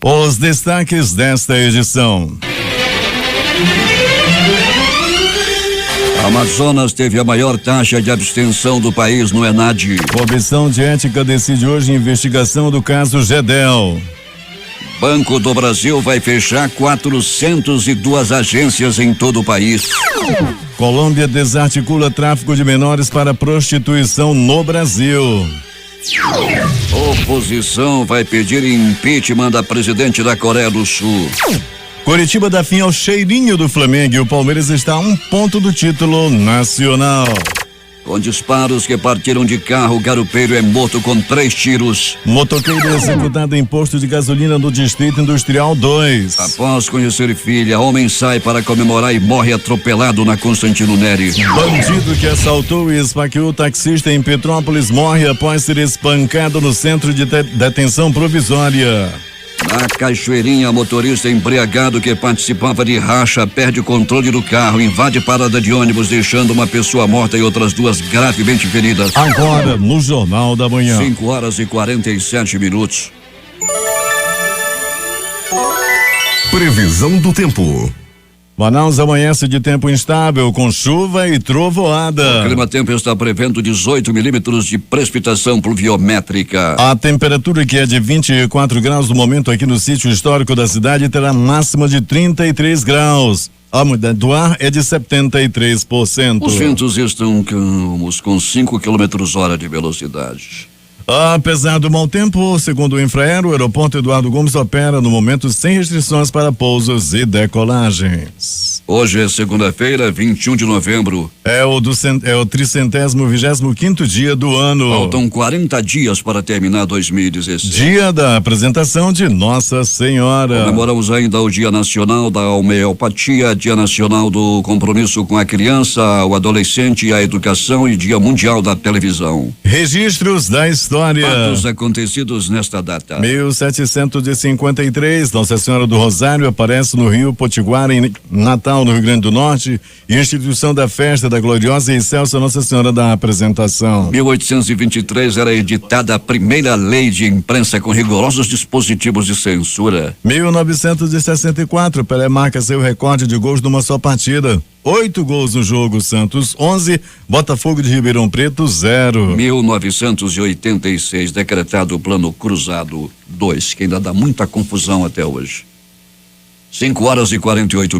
Os destaques desta edição. Amazonas teve a maior taxa de abstenção do país no ENAD. Comissão de Ética decide hoje investigação do caso Gedel. Banco do Brasil vai fechar 402 agências em todo o país. Colômbia desarticula tráfico de menores para prostituição no Brasil. Oposição vai pedir impeachment da presidente da Coreia do Sul. Curitiba dá fim ao cheirinho do Flamengo e o Palmeiras está a 1 ponto do título nacional. Com disparos que partiram de carro, garupeiro é morto com 3 tiros. Motoqueiro é executado em posto de gasolina no Distrito Industrial 2. Após conhecer filha, homem sai para comemorar e morre atropelado na Constantino Neri. Bandido que assaltou e esfaqueou taxista em Petrópolis morre após ser espancado no centro de detenção provisória. Na Cachoeirinha, motorista embriagado que participava de racha perde o controle do carro, invade parada de ônibus, deixando uma pessoa morta e outras 2 gravemente feridas. Agora, no Jornal da Manhã. 5h47. Previsão do tempo. Manaus amanhece de tempo instável, com chuva e trovoada. O Climatempo está prevendo 18 milímetros de precipitação pluviométrica. A temperatura, que é de 24 graus no momento aqui no sítio histórico da cidade, terá máxima de 33 graus. A umidade do ar é de 73%. Os ventos estão calmos, com 5 km/h de velocidade. Apesar do mau tempo, segundo o Infraero, o aeroporto Eduardo Gomes opera no momento sem restrições para pousos e decolagens. Hoje é segunda-feira, 21 de novembro. É o 325º dia do ano. Faltam 40 dias para terminar 2016. Dia da apresentação de Nossa Senhora. Comemoramos ainda o Dia Nacional da Homeopatia, Dia Nacional do Compromisso com a Criança, o Adolescente e a Educação e Dia Mundial da Televisão. Registros da história. Fatos acontecidos nesta data. 1753, Nossa Senhora do Rosário aparece no Rio Potiguara, em Natal, no Rio Grande do Norte, e instituição da festa da gloriosa e excelsa Nossa Senhora da Apresentação. 1823 era editada a primeira lei de imprensa com rigorosos dispositivos de censura. 1964, Pelé marca seu recorde de gols numa só partida. 8 gols no jogo, Santos 11, Botafogo de Ribeirão Preto 0. 1986, decretado o Plano Cruzado 2, que ainda dá muita confusão até hoje. 5h48.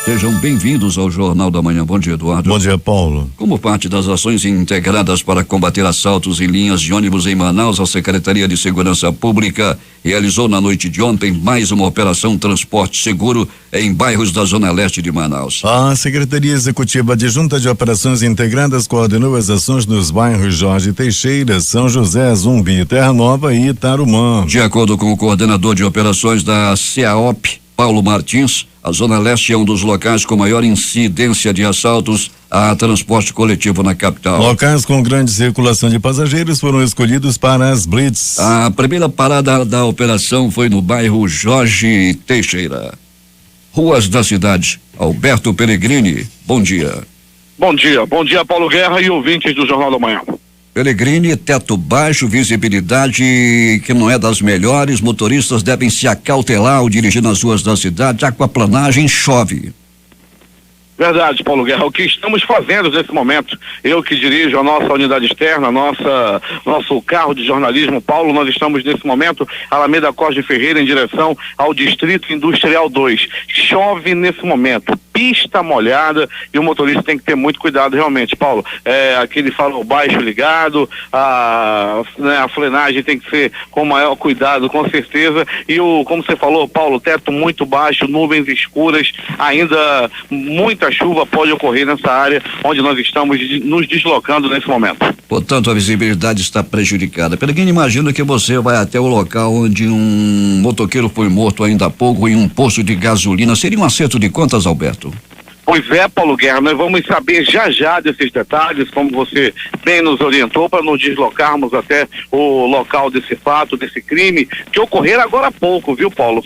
Sejam bem-vindos ao Jornal da Manhã. Bom dia, Eduardo. Bom dia, Paulo. Como parte das ações integradas para combater assaltos em linhas de ônibus em Manaus, a Secretaria de Segurança Pública realizou na noite de ontem mais uma operação Transporte Seguro em bairros da Zona Leste de Manaus. A Secretaria Executiva Adjunta de Operações Integradas coordenou as ações nos bairros Jorge Teixeira, São José, Zumbi, Terra Nova e Itarumã. De acordo com o coordenador de operações da CEAOP, Paulo Martins, a Zona Leste é um dos locais com maior incidência de assaltos a transporte coletivo na capital. Locais com grande circulação de passageiros foram escolhidos para as blitz. A primeira parada da operação foi no bairro Jorge Teixeira. Ruas da cidade. Alberto Pellegrini, bom dia. Bom dia Paulo Guerra e ouvintes do Jornal da Manhã. Pellegrini, teto baixo, visibilidade que não é das melhores, motoristas devem se acautelar ao dirigir nas ruas da cidade, aquaplanagem, chove. Verdade, Paulo Guerra, o que estamos fazendo nesse momento, eu que dirijo a nossa unidade externa, nosso carro de jornalismo, Paulo, nós estamos nesse momento, Alameda Costa de Ferreira, em direção ao Distrito Industrial 2. Chove nesse momento, pista molhada e o motorista tem que ter muito cuidado realmente, Paulo. Aquele farol baixo ligado, a frenagem tem que ser com maior cuidado, com certeza, e como você falou, Paulo, teto muito baixo, nuvens escuras, ainda muita chuva pode ocorrer nessa área onde nós estamos nos deslocando nesse momento. Portanto, a visibilidade está prejudicada. Pellegrini, imagina que você vai até o local onde um motoqueiro foi morto ainda há pouco em um posto de gasolina. Seria um acerto de contas, Alberto? Pois é, Paulo Guerra, nós vamos saber já desses detalhes, como você bem nos orientou, para nos deslocarmos até o local desse fato, desse crime, que ocorreu agora há pouco, viu, Paulo?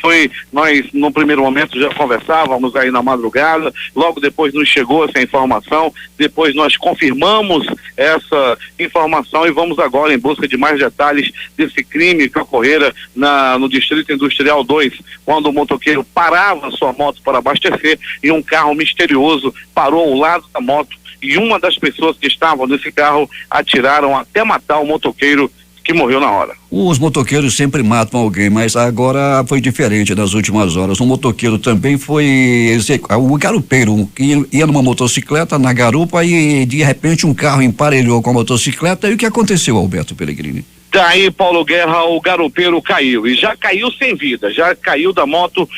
Nós no primeiro momento já conversávamos aí na madrugada, logo depois nos chegou essa informação, depois nós confirmamos essa informação e vamos agora em busca de mais detalhes desse crime que ocorrera no Distrito Industrial 2, quando o motoqueiro parava sua moto para abastecer e um carro misterioso parou ao lado da moto e uma das pessoas que estavam nesse carro atiraram até matar o motoqueiro, que morreu na hora. Os motoqueiros sempre matam alguém, mas agora foi diferente nas últimas horas. Um motoqueiro também foi o garupeiro, que ia numa motocicleta na garupa e de repente um carro emparelhou com a motocicleta. E o que aconteceu, Alberto Pellegrini? Daí, Paulo Guerra, o garupeiro caiu, e já caiu sem vida, já caiu da moto,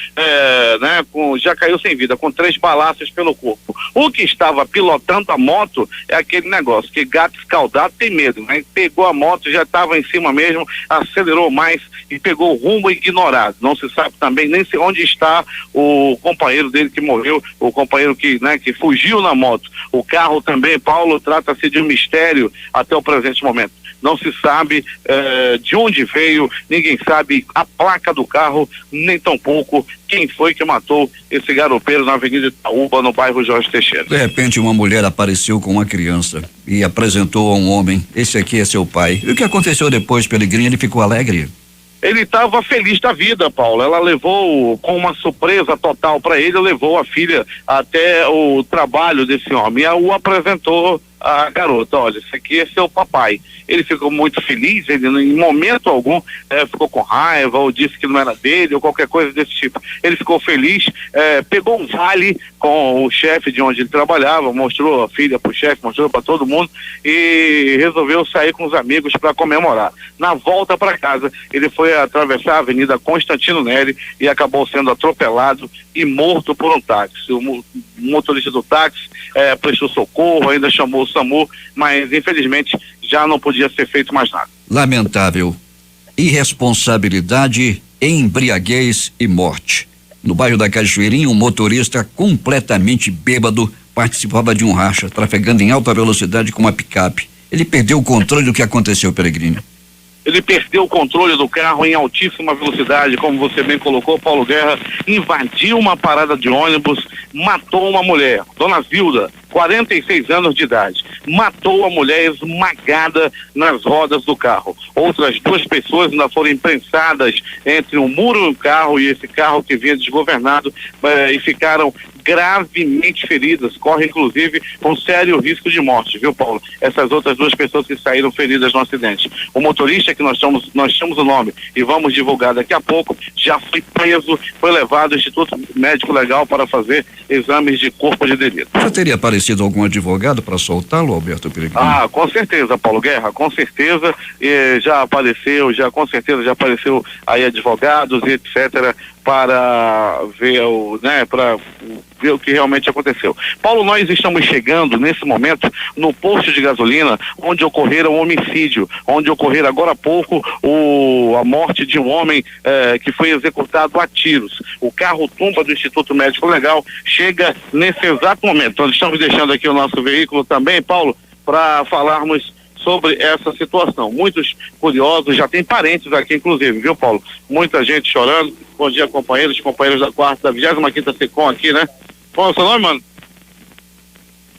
já caiu sem vida, com 3 balaços pelo corpo. O que estava pilotando a moto é aquele negócio, que gato escaldado tem medo, né? Pegou a moto, já estava em cima mesmo, acelerou mais e pegou o rumo ignorado. Não se sabe também nem onde está o companheiro dele que morreu, o companheiro que fugiu na moto. O carro também, Paulo, trata-se de um mistério até o presente momento. Não se sabe de onde veio, ninguém sabe a placa do carro, nem tampouco quem foi que matou esse garupeiro na Avenida Itaúba, no bairro Jorge Teixeira. De repente uma mulher apareceu com uma criança e apresentou a um homem: esse aqui é seu pai. E o que aconteceu depois, Pellegrini? Ele ficou alegre? Ele estava feliz da vida, Paulo. Ela levou, com uma surpresa total para ele, levou a filha até o trabalho desse homem e o apresentou a garota: olha, esse aqui é seu papai. Ele ficou muito feliz, ele em momento algum ficou com raiva ou disse que não era dele ou qualquer coisa desse tipo. Ele ficou feliz, pegou um vale com o chefe de onde ele trabalhava, mostrou a filha pro chefe, mostrou para todo mundo e resolveu sair com os amigos para comemorar. Na volta para casa, ele foi atravessar a Avenida Constantino Neri e acabou sendo atropelado e morto por um táxi. O motorista do táxi prestou socorro, ainda chamou o SAMU, mas infelizmente já não podia ser feito mais nada. Lamentável. Irresponsabilidade, embriaguez e morte. No bairro da Cachoeirinha, um motorista completamente bêbado participava de um racha, trafegando em alta velocidade com uma picape. Ele perdeu o controle do que aconteceu, Pellegrini. Ele perdeu o controle do carro em altíssima velocidade, como você bem colocou, Paulo Guerra, invadiu uma parada de ônibus, matou uma mulher, Dona Zilda, 46 anos de idade, matou a mulher esmagada nas rodas do carro. Outras 2 pessoas ainda foram imprensadas entre um muro e um carro, e esse carro que vinha desgovernado, e ficaram gravemente feridas, corre inclusive com sério risco de morte, viu, Paulo? Essas outras 2 pessoas que saíram feridas no acidente. O motorista, que nós chamamos o nome e vamos divulgar daqui a pouco, já foi preso, foi levado ao Instituto Médico Legal para fazer exames de corpo de delito. Já teria aparecido algum advogado para soltá-lo, Alberto Pellegrini? Ah, com certeza, Paulo Guerra, com certeza, com certeza já apareceu aí advogados e etc., para ver o que realmente aconteceu. Paulo, nós estamos chegando nesse momento no posto de gasolina onde ocorreu um homicídio, onde ocorreu agora há pouco a morte de um homem que foi executado a tiros. O carro tumba do Instituto Médico Legal chega nesse exato momento. Nós estamos deixando aqui o nosso veículo também, Paulo, para falarmos sobre essa situação. Muitos curiosos, já tem parentes aqui inclusive, viu, Paulo? Muita gente chorando. Bom dia, companheiros da 25ª SECOM aqui, né? Qual é o seu nome, mano?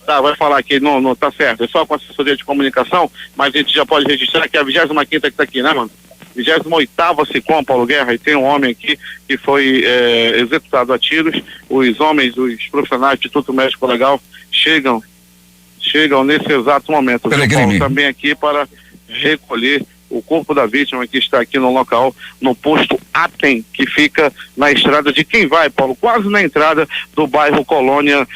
Tá, vai falar aqui, não tá certo, é só com assessoria de comunicação, mas a gente já pode registrar que é a 25ª que tá aqui, né, mano? 28ª SECOM, Paulo Guerra, e tem um homem aqui que foi executado a tiros. Os profissionais do Instituto Médico Legal chegam nesse exato momento. Paulo, também aqui para recolher o corpo da vítima, que está aqui no local, no posto Atem, que fica na estrada de quem vai, Paulo, quase na entrada do bairro Colônia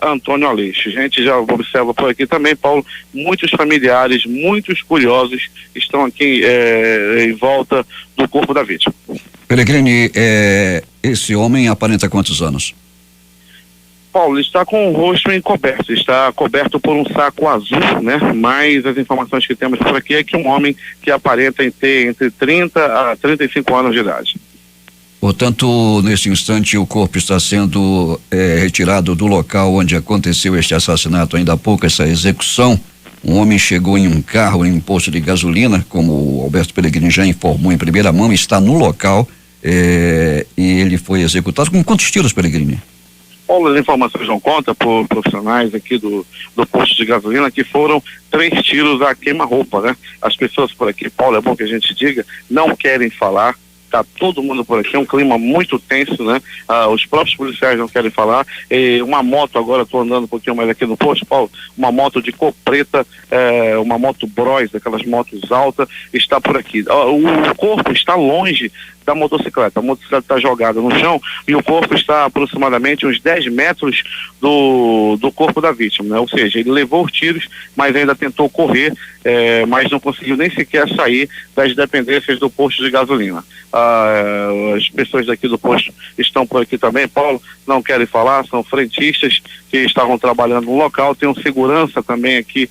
Antônio Aleixo. A gente já observa por aqui também, Paulo, muitos familiares, muitos curiosos estão aqui em volta do corpo da vítima. Pellegrini, esse homem aparenta quantos anos? Paulo, está com o rosto encoberto, está coberto por um saco azul, né? Mas as informações que temos por aqui é que um homem que aparenta ter entre 30 a 35 anos de idade. Portanto, nesse instante, o corpo está sendo retirado do local onde aconteceu este assassinato, ainda há pouco, essa execução. Um homem chegou em um carro, em um posto de gasolina, como o Alberto Pellegrini já informou em primeira mão, está no local e ele foi executado. Com quantos tiros, Pellegrini? Paulo, as informações dão conta por profissionais aqui do posto de gasolina que foram 3 tiros a queima-roupa, né? As pessoas por aqui, Paulo, é bom que a gente diga, não querem falar. Tá todo mundo por aqui, um clima muito tenso, né? Os próprios policiais não querem falar. Uma moto, agora estou andando um pouquinho mais aqui no posto, Paulo, uma moto de cor preta, uma moto Bros, daquelas motos altas, está por aqui. O corpo está longe da motocicleta. A motocicleta está jogada no chão e o corpo está aproximadamente uns 10 metros do corpo da vítima, né? Ou seja, ele levou os tiros, mas ainda tentou correr, mas não conseguiu nem sequer sair das dependências do posto de gasolina. As pessoas daqui do posto estão por aqui também, Paulo, não querem falar, são frentistas que estavam trabalhando no local, tem um segurança também aqui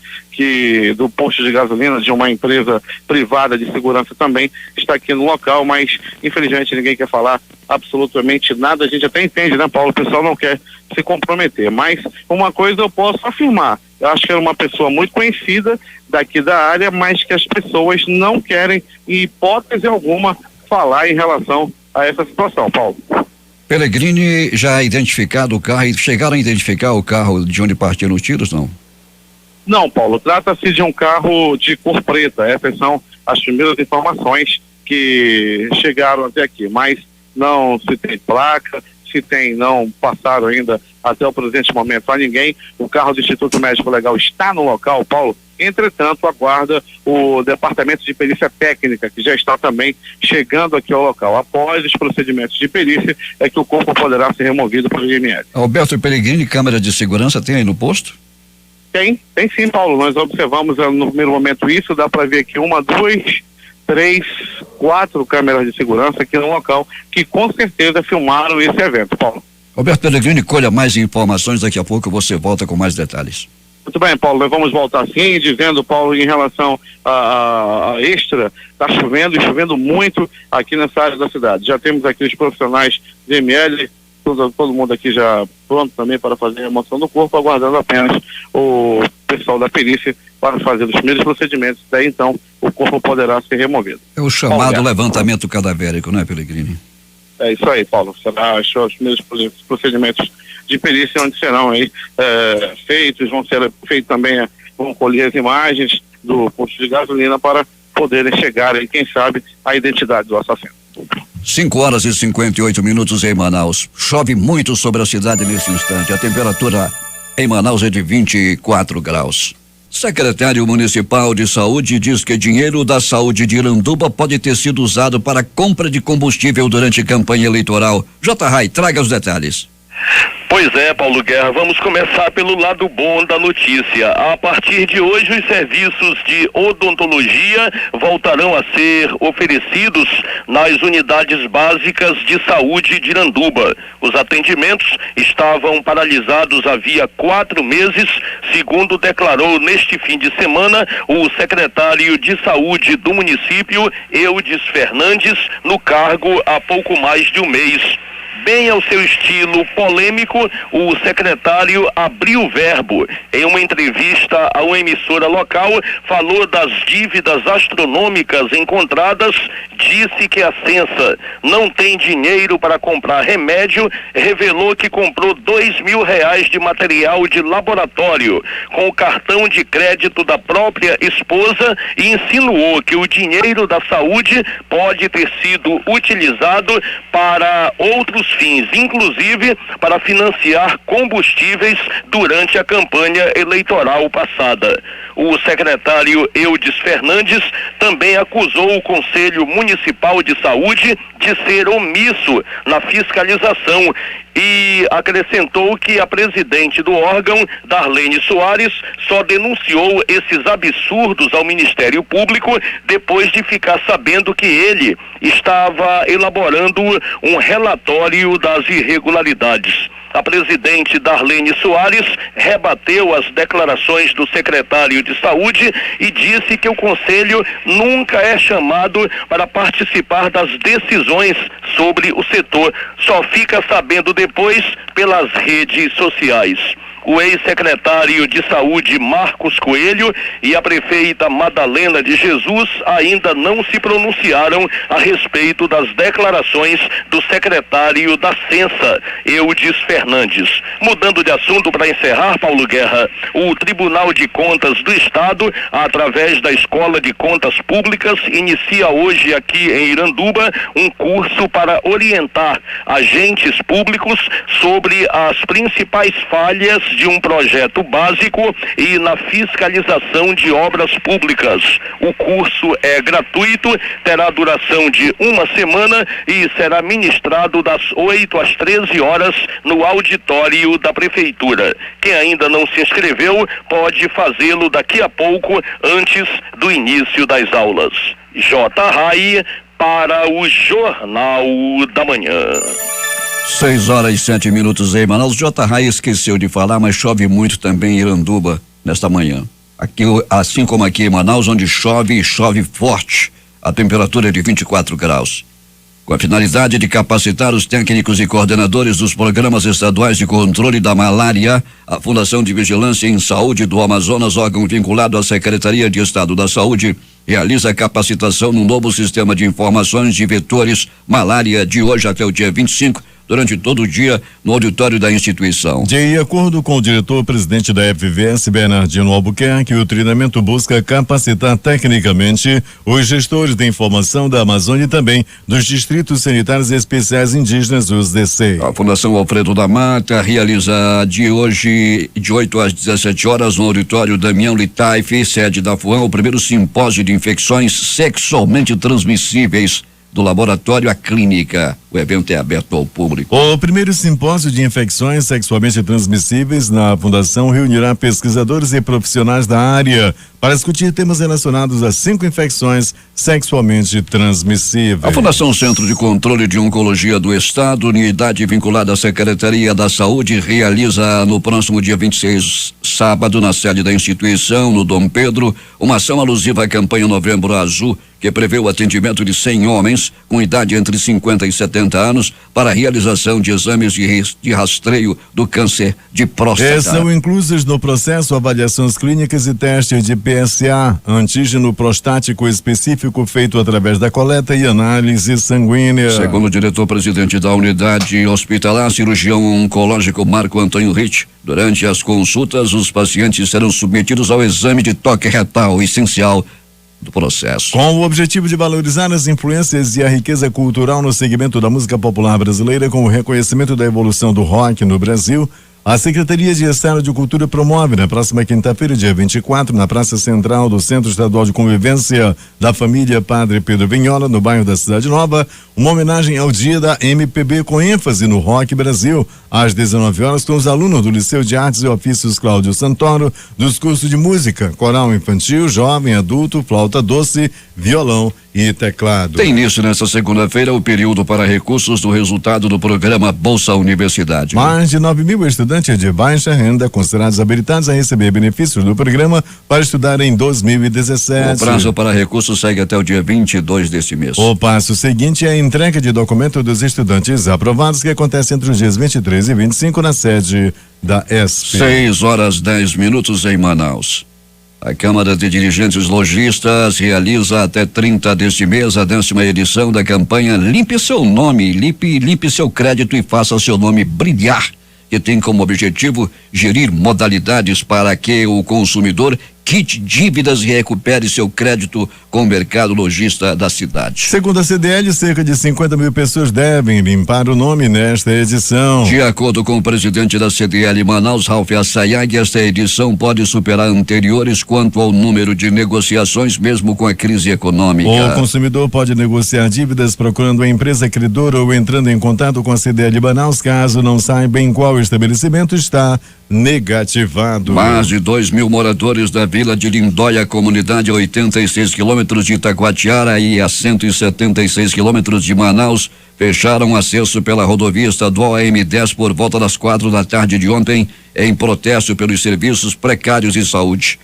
do posto de gasolina, de uma empresa privada de segurança também, está aqui no local, mas infelizmente ninguém quer falar absolutamente nada. A gente até entende, né, Paulo? O pessoal não quer se comprometer, mas uma coisa eu posso afirmar, eu acho que era uma pessoa muito conhecida daqui da área, mas que as pessoas não querem, em hipótese alguma, falar em relação a essa situação, Paulo. Pellegrini, já identificado o carro, chegaram a identificar o carro de onde partiram os tiros, não? Não, Paulo, trata-se de um carro de cor preta, essas são as primeiras informações que chegaram até aqui, mas não se tem placa, se tem, não passaram ainda até o presente momento a ninguém. O carro do Instituto Médico Legal está no local, Paulo, entretanto aguarda o Departamento de Perícia Técnica, que já está também chegando aqui ao local. Após os procedimentos de perícia, é que o corpo poderá ser removido para o IML. Alberto Pellegrini, câmera de segurança tem aí no posto? Tem sim, Paulo, nós observamos no primeiro momento isso, dá para ver aqui 1, 2, 3, 4 câmeras de segurança aqui no local, que com certeza filmaram esse evento, Paulo. Alberto Pellegrini, colha mais informações, daqui a pouco você volta com mais detalhes. Muito bem, Paulo, nós vamos voltar sim, dizendo, Paulo, em relação a Extra, está chovendo e chovendo muito aqui nessa área da cidade. Já temos aqui os profissionais de ML, todo mundo aqui já pronto também para fazer a remoção do corpo, aguardando apenas o pessoal da perícia para fazer os primeiros procedimentos, daí então o corpo poderá ser removido. É o chamado levantamento cadavérico, não é, Pellegrini? É isso aí, Paulo, será os primeiros procedimentos de perícia onde serão aí feitos, vão ser feitos também, vão colher as imagens do posto de gasolina para poderem chegar aí, quem sabe, a identidade do assassino. 5:58 em Manaus. Chove muito sobre a cidade nesse instante. A temperatura em Manaus é de 24 graus. Secretário Municipal de Saúde diz que dinheiro da saúde de Iranduba pode ter sido usado para compra de combustível durante campanha eleitoral. J. traga os detalhes. Pois é, Paulo Guerra, vamos começar pelo lado bom da notícia. A partir de hoje, os serviços de odontologia voltarão a ser oferecidos nas unidades básicas de saúde de Iranduba. Os atendimentos estavam paralisados havia 4 meses, segundo declarou neste fim de semana o secretário de saúde do município, Eudes Fernandes, no cargo há pouco mais de um mês. Bem ao seu estilo polêmico, o secretário abriu o verbo. Em uma entrevista a uma emissora local, falou das dívidas astronômicas encontradas, disse que a Censa não tem dinheiro para comprar remédio, revelou que comprou R$2.000 de material de laboratório com o cartão de crédito da própria esposa e insinuou que o dinheiro da saúde pode ter sido utilizado para outros fins, inclusive para financiar combustíveis durante a campanha eleitoral passada. O secretário Eudes Fernandes também acusou o Conselho Municipal de Saúde de ser omisso na fiscalização e acrescentou que a presidente do órgão, Darlene Soares, só denunciou esses absurdos ao Ministério Público depois de ficar sabendo que ele estava elaborando um relatório das irregularidades. A presidente Darlene Soares rebateu as declarações do secretário de Saúde e disse que o Conselho nunca é chamado para participar das decisões sobre o setor, só fica sabendo depois pelas redes sociais. O ex-secretário de Saúde, Marcos Coelho, e a prefeita Madalena de Jesus ainda não se pronunciaram a respeito das declarações do secretário da Censa, Eudes Fernandes. Mudando de assunto para encerrar, Paulo Guerra, o Tribunal de Contas do Estado, através da Escola de Contas Públicas, inicia hoje aqui em Iranduba um curso para orientar agentes públicos sobre as principais falhas de um projeto básico e na fiscalização de obras públicas. O curso é gratuito, terá duração de 1 semana e será ministrado das 8 às 13 horas no auditório da Prefeitura. Quem ainda não se inscreveu pode fazê-lo daqui a pouco, antes do início das aulas. J. Rai para o Jornal da Manhã. 6h07 em Manaus. J. Rai esqueceu de falar, mas chove muito também em Iranduba nesta manhã. Aqui, assim como aqui em Manaus, onde chove forte. A temperatura é de 24 graus. Com a finalidade de capacitar os técnicos e coordenadores dos programas estaduais de controle da malária, a Fundação de Vigilância em Saúde do Amazonas, órgão vinculado à Secretaria de Estado da Saúde, realiza a capacitação no novo sistema de informações de vetores malária de hoje até o dia 25, durante todo o dia, no auditório da instituição. De acordo com o diretor-presidente da FVS, Bernardino Albuquerque, o treinamento busca capacitar tecnicamente os gestores de informação da Amazônia e também dos distritos sanitários especiais indígenas, os DC. A Fundação Alfredo da Mata realiza de hoje, de 8 às 17 horas, no auditório Damião Litaif, sede da FUAM, o primeiro simpósio de infecções sexualmente transmissíveis do laboratório à clínica. O evento é aberto ao público. O primeiro simpósio de infecções sexualmente transmissíveis na Fundação reunirá pesquisadores e profissionais da área para discutir temas relacionados a 5 infecções sexualmente transmissíveis. A Fundação Centro de Controle de Oncologia do Estado, unidade vinculada à Secretaria da Saúde, realiza no próximo dia 26, sábado, na sede da instituição, no Dom Pedro, uma ação alusiva à campanha Novembro Azul, que prevê o atendimento de 100 homens com idade entre 50 e 70 anos para a realização de exames de rastreio do câncer de próstata. São inclusos no processo avaliações clínicas e testes de PSA, antígeno prostático específico feito através da coleta e análise sanguínea. Segundo o diretor-presidente da unidade hospitalar, cirurgião oncológico Marco Antônio Ritt, durante as consultas, os pacientes serão submetidos ao exame de toque retal essencial do processo. Com o objetivo de valorizar as influências e a riqueza cultural no segmento da música popular brasileira, com o reconhecimento da evolução do rock no Brasil, a Secretaria de Estado de Cultura promove na próxima quinta-feira, dia 24, na Praça Central do Centro Estadual de Convivência da Família Padre Pedro Vinhola, no bairro da Cidade Nova, uma homenagem ao dia da MPB com ênfase no Rock Brasil, às 19 horas, com os alunos do Liceu de Artes e Ofícios Cláudio Santoro, dos cursos de música, coral infantil, jovem, adulto, flauta doce, violão e teclado. Tem início nesta segunda-feira o período para recursos do resultado do programa Bolsa Universidade. Mais de 9.000 estudantes de baixa renda considerados habilitados a receber benefícios do programa para estudar em 2017. O prazo para recursos segue até o dia 22 deste mês. O passo seguinte é a entrega de documento dos estudantes aprovados, que acontece entre os dias 23 e 25 na sede da ESP. 6h10 em Manaus. A Câmara de Dirigentes Lojistas realiza até 30 deste mês a 10ª edição da campanha Limpe Seu Nome, limpe seu crédito e faça seu nome brilhar, que tem como objetivo gerir modalidades para que o consumidor quite dívidas e recupere seu crédito com o mercado lojista da cidade. Segundo a CDL, cerca de 50.000 pessoas devem limpar o nome nesta edição. De acordo com o presidente da CDL Manaus, Ralf Assayag, esta edição pode superar anteriores quanto ao número de negociações, mesmo com a crise econômica. O consumidor pode negociar dívidas procurando a empresa credora ou entrando em contato com a CDL Manaus, caso não saiba em qual estabelecimento está negativado. Mais de 2.000 moradores da Vila Vila de Lindóia, comunidade a 86 quilômetros de Itacoatiara e a 176 quilômetros de Manaus, fecharam acesso pela rodovia estadual AM10 por volta das 4 da tarde de ontem, em protesto pelos serviços precários de saúde.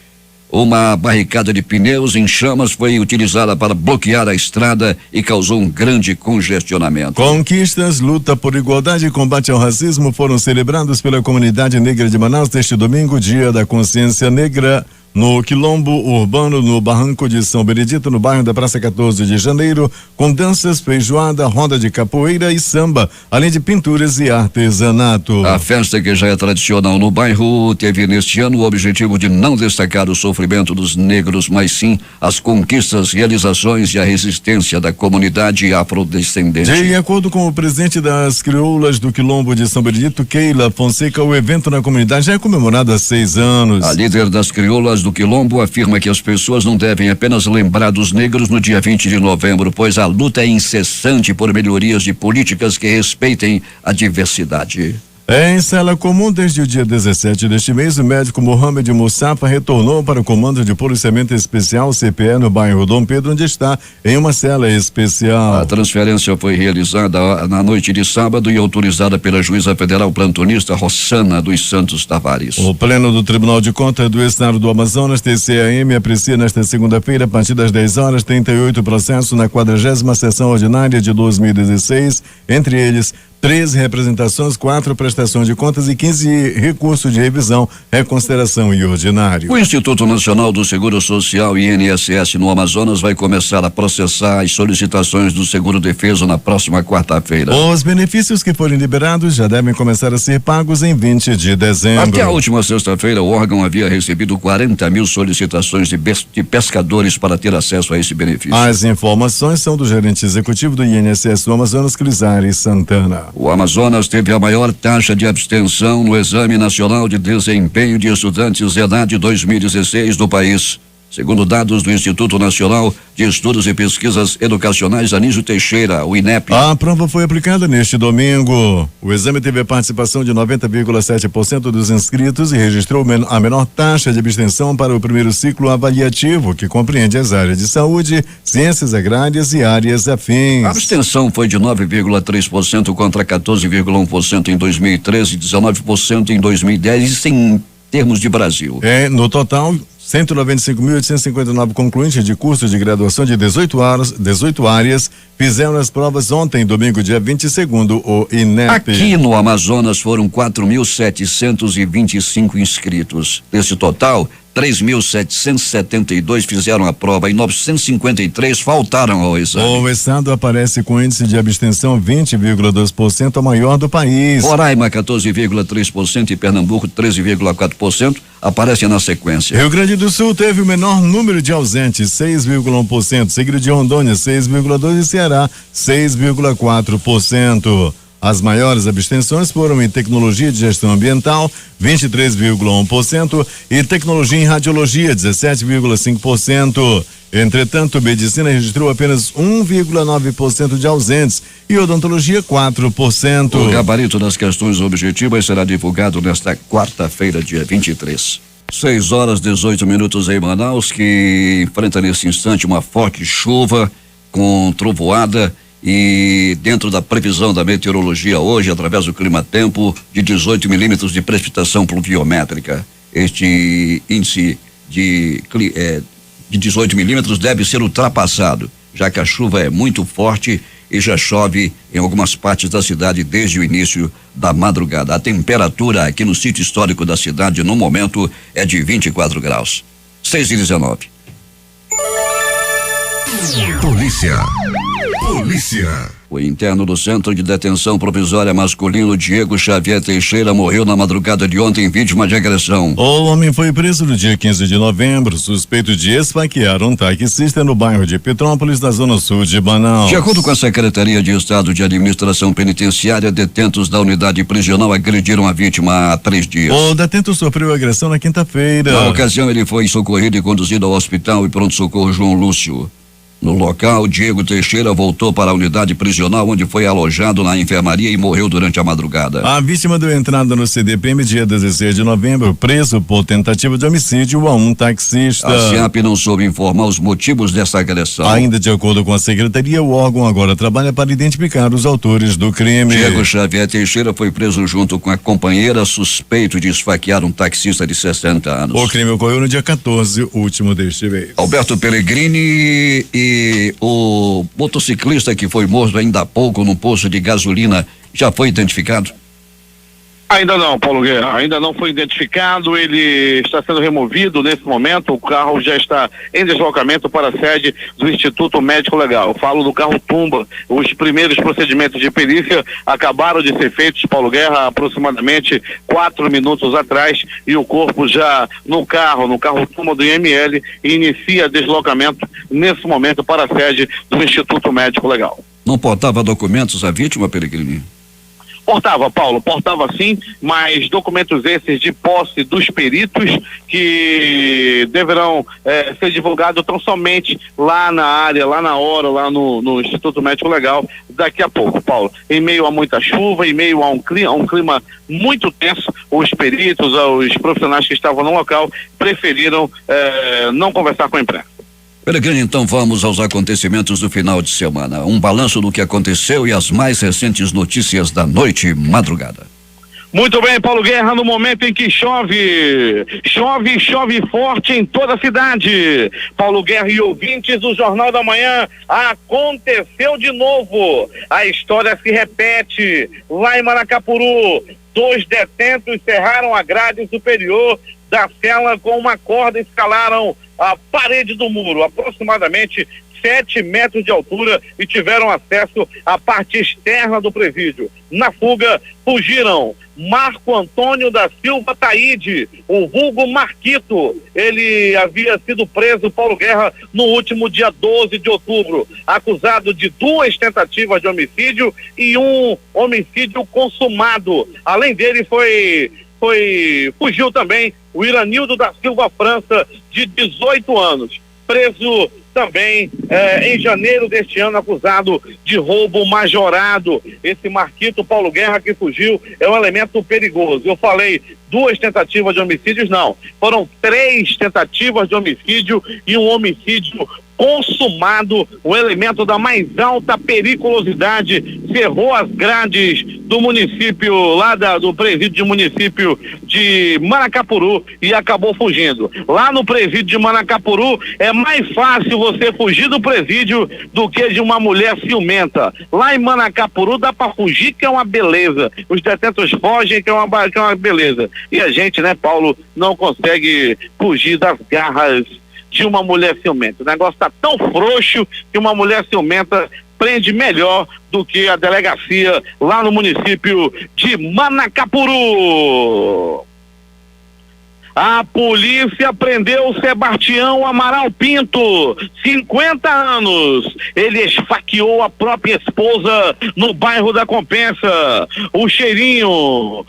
Uma barricada de pneus em chamas foi utilizada para bloquear a estrada e causou um grande congestionamento. Conquistas, luta por igualdade e combate ao racismo foram celebrados pela comunidade negra de Manaus neste domingo, Dia da Consciência Negra, no Quilombo Urbano, no Barranco de São Benedito, no bairro da Praça 14 de Janeiro, com danças, feijoada, roda de capoeira e samba, além de pinturas e artesanato. A festa, que já é tradicional no bairro, teve neste ano o objetivo de não destacar o sofrimento dos negros, mas sim as conquistas, realizações e a resistência da comunidade afrodescendente. De acordo com o presidente das crioulas do Quilombo de São Benedito, Keila Fonseca, o evento na comunidade já é comemorado há 6 anos. A líder das crioulas do Quilombo afirma que as pessoas não devem apenas lembrar dos negros no dia 20 de novembro, pois a luta é incessante por melhorias de políticas que respeitem a diversidade. Em sala comum, desde o dia 17 deste mês, o médico Mohamed Mustafa retornou para o Comando de Policiamento Especial CPE no bairro Dom Pedro, onde está em uma cela especial. A transferência foi realizada na noite de sábado e autorizada pela juíza federal plantonista Rossana dos Santos Tavares. O Pleno do Tribunal de Contas do Estado do Amazonas, TCAM, aprecia nesta segunda-feira, a partir das 10 horas, 38 processos na 40ª sessão ordinária de 2016, entre eles 13 representações, 4 prestações de contas e 15 recursos de revisão, reconsideração e ordinário. O Instituto Nacional do Seguro Social, INSS, no Amazonas, vai começar a processar as solicitações do seguro-defeso na próxima quarta-feira. Os benefícios que forem liberados já devem começar a ser pagos em 20 de dezembro. Até a última sexta-feira, o órgão havia recebido 40 mil solicitações de pescadores para ter acesso a esse benefício. As informações são do gerente executivo do INSS do Amazonas, Crisares Santana. O Amazonas teve a maior taxa de abstenção no Exame Nacional de Desempenho de Estudantes ENAD 2016 do país. Segundo dados do Instituto Nacional de Estudos e Pesquisas Educacionais Anísio Teixeira, o INEP. A prova foi aplicada neste domingo. O exame teve a participação de 90,7% dos inscritos e registrou a menor taxa de abstenção para o primeiro ciclo avaliativo, que compreende as áreas de saúde, ciências agrárias e áreas afins. A abstenção foi de 9,3% contra 14,1% em 2013 e 19% em 2010, isso em termos de Brasil. No total, 195.859 concluintes de curso de graduação de 18 áreas fizeram as provas ontem, domingo, dia 20, segundo o INEP. Aqui no Amazonas foram 4.725 inscritos. Desse total, 3.772 fizeram a prova e 953 faltaram ao exame. O estado aparece com índice de abstenção 20,2%, a maior do país. Roraima 14,3% e Pernambuco 13,4% aparecem na sequência. Rio Grande do Sul teve o menor número de ausentes, 6,1%, seguido de Rondônia 6,2% e Ceará 6,4%. As maiores abstenções foram em tecnologia de gestão ambiental, 23,1%, e tecnologia em radiologia, 17,5%. Entretanto, medicina registrou apenas 1,9% de ausentes e odontologia 4%. O gabarito das questões objetivas será divulgado nesta quarta-feira, dia 23. 6h18 em Manaus, que enfrenta nesse instante uma forte chuva com trovoada. E dentro da previsão da meteorologia hoje, através do clima-tempo, de 18 milímetros de precipitação pluviométrica. Este índice de 18 milímetros deve ser ultrapassado, já que a chuva é muito forte e já chove em algumas partes da cidade desde o início da madrugada. A temperatura aqui no sítio histórico da cidade, no momento, é de 24 graus. 6h19. Polícia. O interno do Centro de Detenção Provisória Masculino Diego Xavier Teixeira morreu na madrugada de ontem, vítima de agressão. O homem foi preso no dia 15 de novembro, suspeito de esfaquear um taxista no bairro de Petrópolis, na zona sul de Manaus. De acordo com a Secretaria de Estado de Administração Penitenciária, detentos da unidade prisional agrediram a vítima há 3 dias. O detento sofreu agressão na quinta-feira. Na ocasião, ele foi socorrido e conduzido ao hospital e pronto-socorro João Lúcio. No local, Diego Teixeira voltou para a unidade prisional, onde foi alojado na enfermaria e morreu durante a madrugada. A vítima deu entrada no CDPM dia 16 de novembro, preso por tentativa de homicídio a um taxista. A SEAP não soube informar os motivos dessa agressão. Ainda de acordo com a secretaria, o órgão agora trabalha para identificar os autores do crime. Diego Xavier Teixeira foi preso junto com a companheira, suspeito de esfaquear um taxista de 60 anos. O crime ocorreu no dia 14, último deste mês. Alberto Pellegrini e o motociclista que foi morto ainda há pouco num posto de gasolina já foi identificado? Ainda não, Paulo Guerra, ainda não foi identificado, ele está sendo removido nesse momento, o carro já está em deslocamento para a sede do Instituto Médico Legal. Eu falo do carro Tumba, os primeiros procedimentos de perícia acabaram de ser feitos, Paulo Guerra, aproximadamente 4 minutos atrás, e o corpo já no carro Tumba do IML, inicia deslocamento nesse momento para a sede do Instituto Médico Legal. Não portava documentos a vítima, Pellegrini? Portava, Paulo, portava sim, mas documentos esses de posse dos peritos que deverão ser divulgados tão somente lá na área, lá na hora, lá no Instituto Médico Legal, daqui a pouco, Paulo. Em meio a muita chuva, em meio a um clima muito tenso, os peritos, os profissionais que estavam no local preferiram não conversar com a imprensa. Pellegrini, então vamos aos acontecimentos do final de semana. Um balanço do que aconteceu e as mais recentes notícias da noite e madrugada. Muito bem, Paulo Guerra, no momento em que chove forte em toda a cidade. Paulo Guerra e ouvintes do Jornal da Manhã, aconteceu de novo. A história se repete. Lá em Manacapuru, 2 detentos cerraram a grade superior da cela com uma corda e escalaram a parede do muro, aproximadamente 7 metros de altura, e tiveram acesso à parte externa do presídio. Na fuga, fugiram Marco Antônio da Silva Taide, o vulgo Marquito. Ele havia sido preso, Paulo Guerra, no último dia 12 de outubro, acusado de 2 tentativas de homicídio e um homicídio consumado. Além dele, fugiu também o Iranildo da Silva França, de 18 anos, preso também em janeiro deste ano, acusado de roubo majorado. Esse Marquito, Paulo Guerra, que fugiu, é um elemento perigoso. Eu falei 2 tentativas de homicídios, não, foram 3 tentativas de homicídio e um homicídio consumado, um elemento da mais alta periculosidade, cerrou as grades do município, lá do presídio de município de Manacapuru, e acabou fugindo. Lá no presídio de Manacapuru é mais fácil você fugir do presídio do que de uma mulher ciumenta. Lá em Manacapuru dá para fugir, que é uma beleza. Os detentos fogem, que é uma beleza. E a gente, né, Paulo, não consegue fugir das garras de uma mulher ciumenta. O negócio está tão frouxo que uma mulher ciumenta prende melhor do que a delegacia lá no município de Manacapuru. A polícia prendeu Sebastião Amaral Pinto, 50 anos. Ele esfaqueou a própria esposa no bairro da Compensa. O cheirinho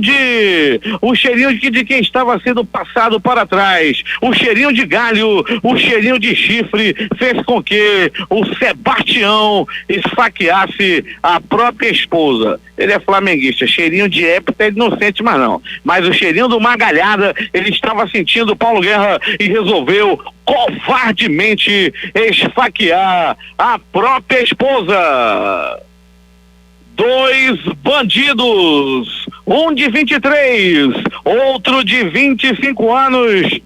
de quem estava sendo passado para trás. O cheirinho de galho, o cheirinho de chifre fez com que o Sebastião esfaqueasse a própria esposa. Ele é flamenguista, cheirinho de hepta ele não sente mais não. Mas o cheirinho do Magalhães, ele estava sentindo, Paulo Guerra, e resolveu covardemente esfaquear a própria esposa. 2 bandidos, um de 23, outro de 25 anos,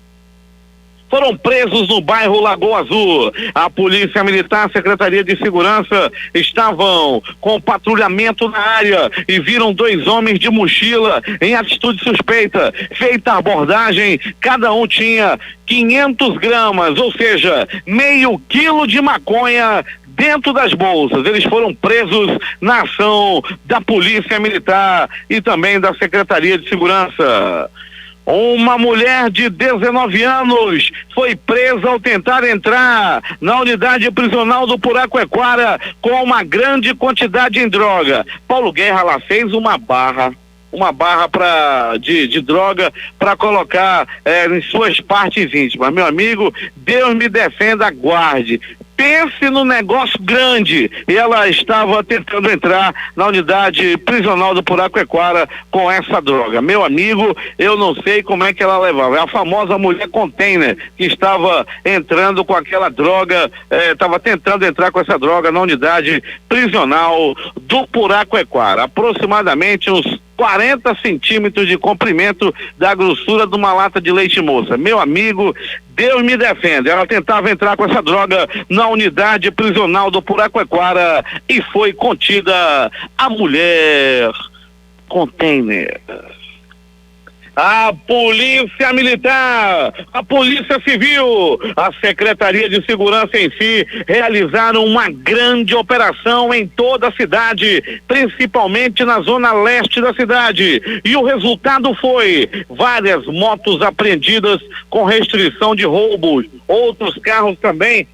foram presos no bairro Lagoa Azul. A Polícia Militar, a Secretaria de Segurança estavam com patrulhamento na área e viram 2 homens de mochila em atitude suspeita. Feita a abordagem, cada um tinha 500 gramas, ou seja, meio quilo de maconha dentro das bolsas. Eles foram presos na ação da Polícia Militar e também da Secretaria de Segurança. Uma mulher de 19 anos foi presa ao tentar entrar na unidade prisional do Puraquequara com uma grande quantidade em droga. Paulo Guerra, ela fez uma barra uma barra de droga para colocar em suas partes íntimas. Meu amigo, Deus me defenda, guarde. Pense no negócio grande. E ela estava tentando entrar na unidade prisional do Puraquequara com essa droga. Meu amigo, eu não sei como é que ela levava. É a famosa mulher container que estava entrando com aquela droga, estava tentando entrar com essa droga na unidade prisional do Puraquequara. Aproximadamente uns 40 centímetros de comprimento da grossura de uma lata de leite moça. Meu amigo, Deus me defenda. Ela tentava entrar com essa droga na unidade prisional do Puraquequara e foi contida a mulher container. A Polícia Militar, a Polícia Civil, a Secretaria de Segurança em si realizaram uma grande operação em toda a cidade, principalmente na zona leste da cidade. E o resultado foi várias motos apreendidas com restrição de roubos. Outros carros também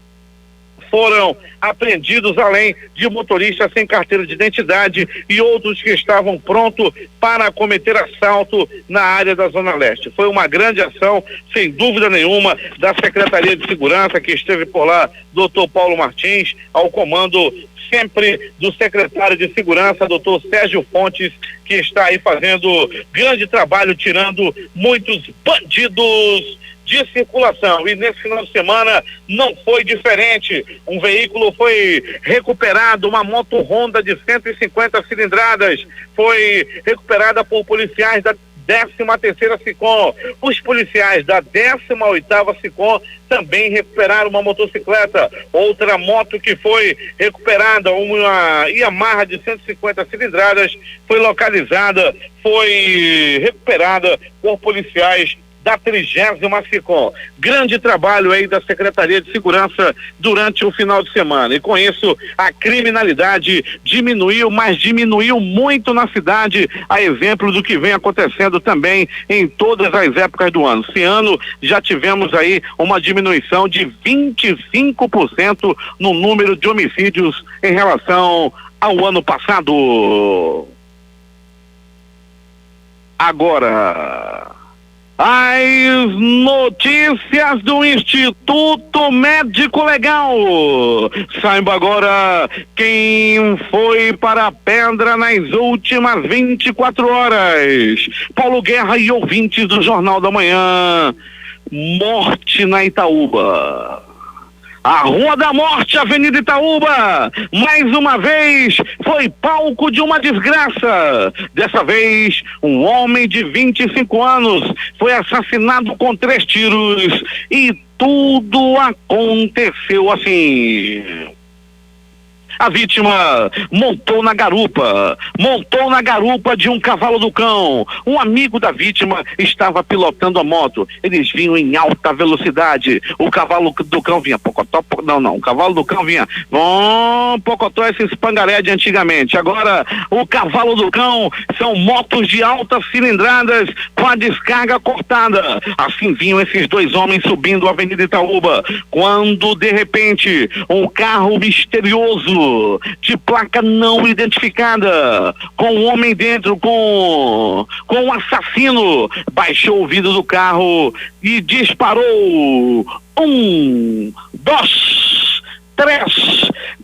foram apreendidos, além de motoristas sem carteira de identidade e outros que estavam prontos para cometer assalto na área da Zona Leste. Foi uma grande ação, sem dúvida nenhuma, da Secretaria de Segurança, que esteve por lá, Dr. Paulo Martins, ao comando sempre do secretário de Segurança, Dr. Sérgio Fontes, que está aí fazendo grande trabalho, tirando muitos bandidos de circulação. E nesse final de semana não foi diferente. Um veículo foi recuperado, uma moto Honda de 150 cilindradas, foi recuperada por policiais da 13ª SICOM. Os policiais da 18ª SICOM também recuperaram uma motocicleta. Outra moto que foi recuperada, uma Yamaha de 150 cilindradas, foi localizada, foi recuperada por policiais da 30ª SICOM. Grande trabalho aí da Secretaria de Segurança durante o final de semana. E com isso, a criminalidade diminuiu, mas diminuiu muito na cidade, a exemplo do que vem acontecendo também em todas as épocas do ano. Esse ano já tivemos aí uma diminuição de 25% no número de homicídios em relação ao ano passado. Agora, as notícias do Instituto Médico Legal. Saiba agora quem foi para a pedra nas últimas 24 horas. Paulo Guerra e ouvintes do Jornal da Manhã. Morte na Itaúba. A Rua da Morte, Avenida Itaúba, mais uma vez foi palco de uma desgraça. Dessa vez, um homem de 25 anos foi assassinado com 3 tiros e tudo aconteceu assim. A vítima montou na garupa de um cavalo do cão. Um amigo da vítima estava pilotando a moto. Eles vinham em alta velocidade. O cavalo do cão vinha pocotó, o cavalo do cão vinha pocotó, esses pangaré de antigamente. Agora, o cavalo do cão são motos de altas cilindradas com a descarga cortada. Assim vinham esses 2 homens subindo a Avenida Itaúba, quando de repente um carro misterioso de placa não identificada, com um homem dentro, com um assassino, baixou o vidro do carro e disparou 1, 2,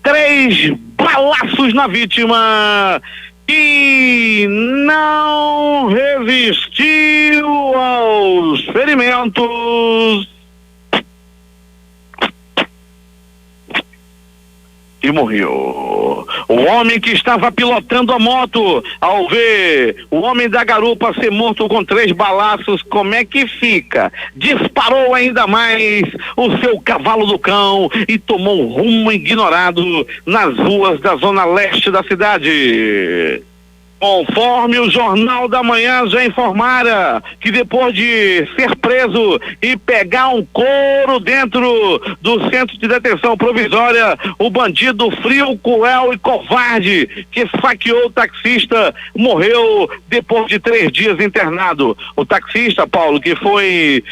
3 balaços na vítima e não resistiu aos ferimentos e morreu. O homem que estava pilotando a moto, ao ver o homem da garupa ser morto com 3 balaços, como é que fica? Disparou ainda mais o seu cavalo do cão e tomou um rumo ignorado nas ruas da zona leste da cidade. Conforme o Jornal da Manhã já informara que depois de ser preso e pegar um couro dentro do centro de detenção provisória, o bandido frio, cruel e covarde que esfaqueou o taxista morreu depois de 3 dias internado. O taxista, Paulo, que foi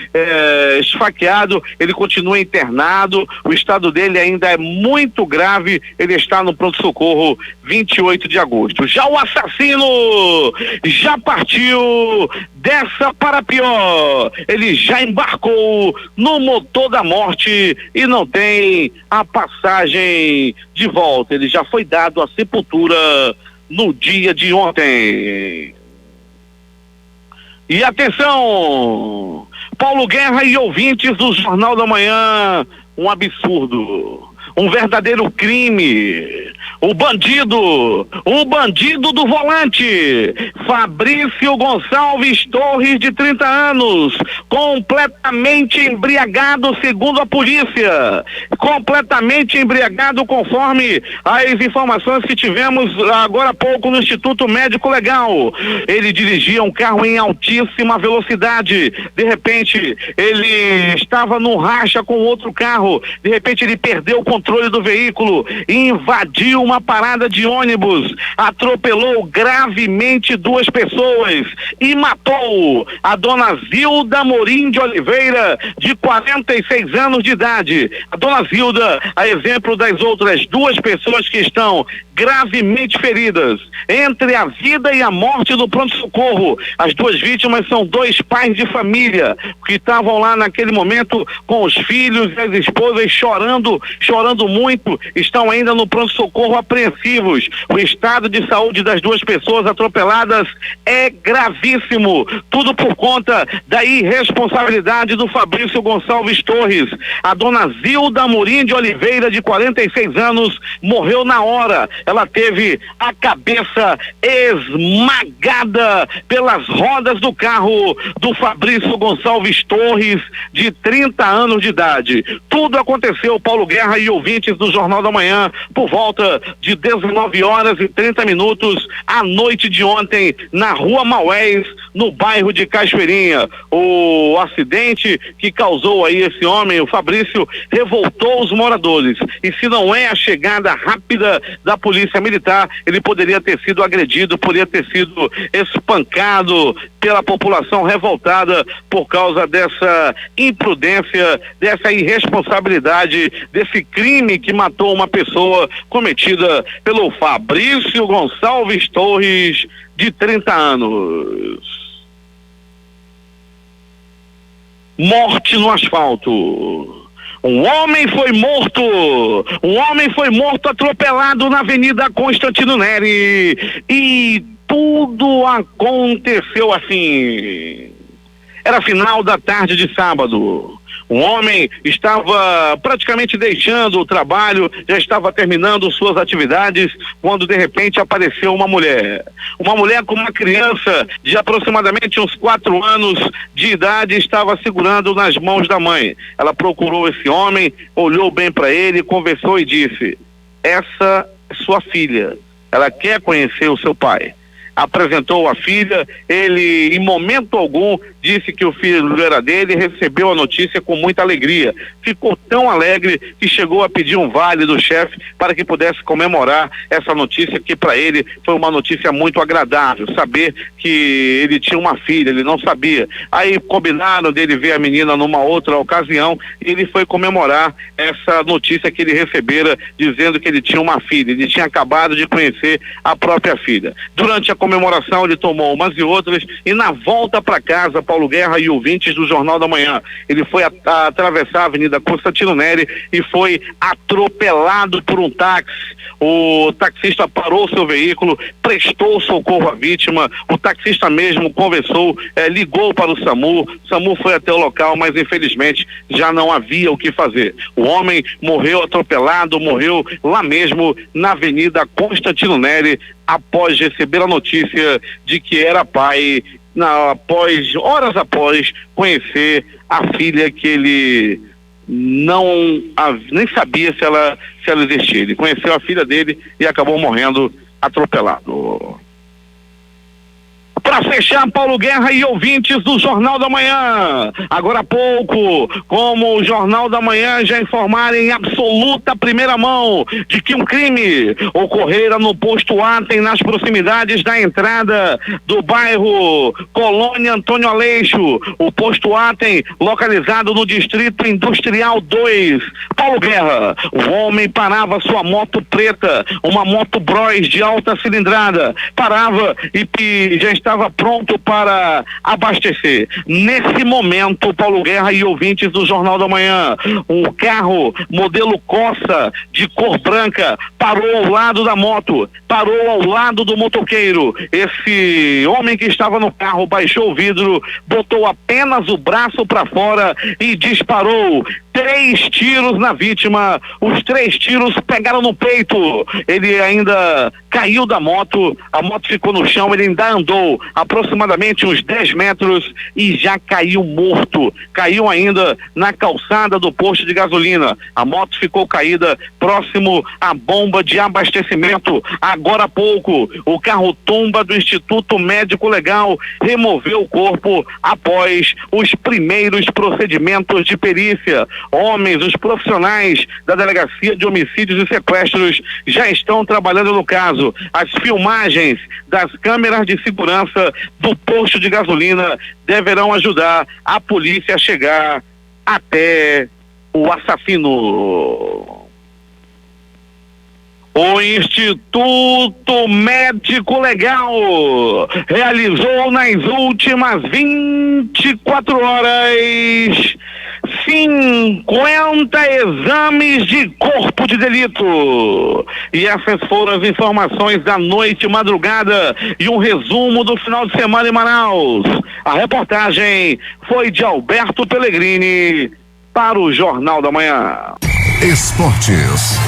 esfaqueado, ele continua internado, o estado dele ainda é muito grave, ele está no pronto-socorro 28 de agosto. Já o assassino menino já partiu dessa para pior. Ele já embarcou no motor da morte e não tem a passagem de volta. Ele já foi dado à sepultura no dia de ontem. E atenção, Paulo Guerra e ouvintes do Jornal da Manhã, um absurdo, um verdadeiro crime. O bandido do volante, Fabrício Gonçalves Torres, de 30 anos, completamente embriagado, segundo a polícia, completamente embriagado, conforme as informações que tivemos agora há pouco no Instituto Médico Legal. Ele dirigia um carro em altíssima velocidade, de repente ele estava num racha com outro carro, de repente ele perdeu o controle do veículo, invadiu uma parada de ônibus, atropelou gravemente 2 pessoas e matou a dona Zilda Amorim de Oliveira, de 46 anos de idade. A dona Zilda, a exemplo das outras 2 pessoas que estão gravemente feridas, entre a vida e a morte do pronto-socorro. As 2 vítimas são 2 pais de família que estavam lá naquele momento com os filhos e as esposas chorando muito, estão ainda no pronto-socorro apreensivos. O estado de saúde das 2 pessoas atropeladas é gravíssimo, tudo por conta da irresponsabilidade do Fabrício Gonçalves Torres. A dona Zilda Amorim de Oliveira, de 46 anos, morreu na hora. Ela teve a cabeça esmagada pelas rodas do carro do Fabrício Gonçalves Torres, de 30 anos de idade. Tudo aconteceu, Paulo Guerra e ouvintes do Jornal da Manhã, por volta de 19h30 à noite de ontem, na Rua Maués, no bairro de Cachoeirinha. O acidente que causou aí esse homem, o Fabrício, revoltou os moradores, e se não é a chegada rápida da polícia militar, ele poderia ter sido agredido, poderia ter sido espancado pela população revoltada por causa dessa imprudência, dessa irresponsabilidade, desse crime que matou uma pessoa, cometida pelo Fabrício Gonçalves Torres, de 30 anos. Morte no asfalto. Um homem foi morto atropelado na Avenida Constantino Neri, e tudo aconteceu assim. Era final da tarde de sábado. Um homem estava praticamente deixando o trabalho, já estava terminando suas atividades, quando de repente apareceu uma mulher. Uma mulher com uma criança de aproximadamente uns 4 anos de idade, estava segurando nas mãos da mãe. Ela procurou esse homem, olhou bem para ele, conversou e disse: essa é sua filha, ela quer conhecer o seu pai. Apresentou a filha, ele em momento algum disse que o filho era dele, recebeu a notícia com muita alegria. Ficou tão alegre que chegou a pedir um vale do chefe para que pudesse comemorar essa notícia, que para ele foi uma notícia muito agradável, saber que ele tinha uma filha, ele não sabia. Aí combinaram dele ver a menina numa outra ocasião, e ele foi comemorar essa notícia que ele recebera, dizendo que ele tinha uma filha, ele tinha acabado de conhecer a própria filha. Durante a comemoração ele tomou umas e outras, e na volta para casa, Paulo Guerra e ouvintes do Jornal da Manhã, ele foi atravessar a Avenida Constantino Neri e foi atropelado por um táxi. O taxista parou seu veículo, prestou socorro à vítima, o taxista mesmo conversou, ligou para o SAMU foi até o local, mas infelizmente já não havia o que fazer. O homem morreu atropelado, morreu lá mesmo na Avenida Constantino Neri, após receber a notícia de que era pai, horas após conhecer a filha que ele nem sabia se ela existia. Ele conheceu a filha dele e acabou morrendo atropelado. Para fechar, Paulo Guerra e ouvintes do Jornal da Manhã, agora há pouco, como o Jornal da Manhã já informaram em absoluta primeira mão de que um crime ocorrera no posto Atem, nas proximidades da entrada do bairro Colônia Antônio Aleixo, o posto Atem localizado no Distrito Industrial 2. Paulo Guerra, o homem parava sua moto preta, uma moto Bros de alta cilindrada, parava e já estava pronto para abastecer. Nesse momento, Paulo Guerra e ouvintes do Jornal da Manhã, um carro modelo Corsa de cor branca parou ao lado da moto, parou ao lado do motoqueiro. Esse homem que estava no carro baixou o vidro, botou apenas o braço para fora e disparou 3 tiros na vítima. Os 3 tiros pegaram no peito. Ele ainda caiu da moto, a moto ficou no chão, ele ainda andou aproximadamente uns 10 metros e já caiu morto. Caiu ainda na calçada do posto de gasolina. A moto ficou caída próximo à bomba de abastecimento. Agora há pouco, o carro tomba do Instituto Médico Legal removeu o corpo após os primeiros procedimentos de perícia. Homens, os profissionais da Delegacia de Homicídios e Sequestros já estão trabalhando no caso. As filmagens das câmeras de segurança do posto de gasolina deverão ajudar a polícia a chegar até o assassino. O Instituto Médico Legal realizou nas últimas 24 horas 50 exames de corpo de delito. E essas foram as informações da noite e madrugada e um resumo do final de semana em Manaus. A reportagem foi de Alberto Pellegrini para o Jornal da Manhã. Esportes.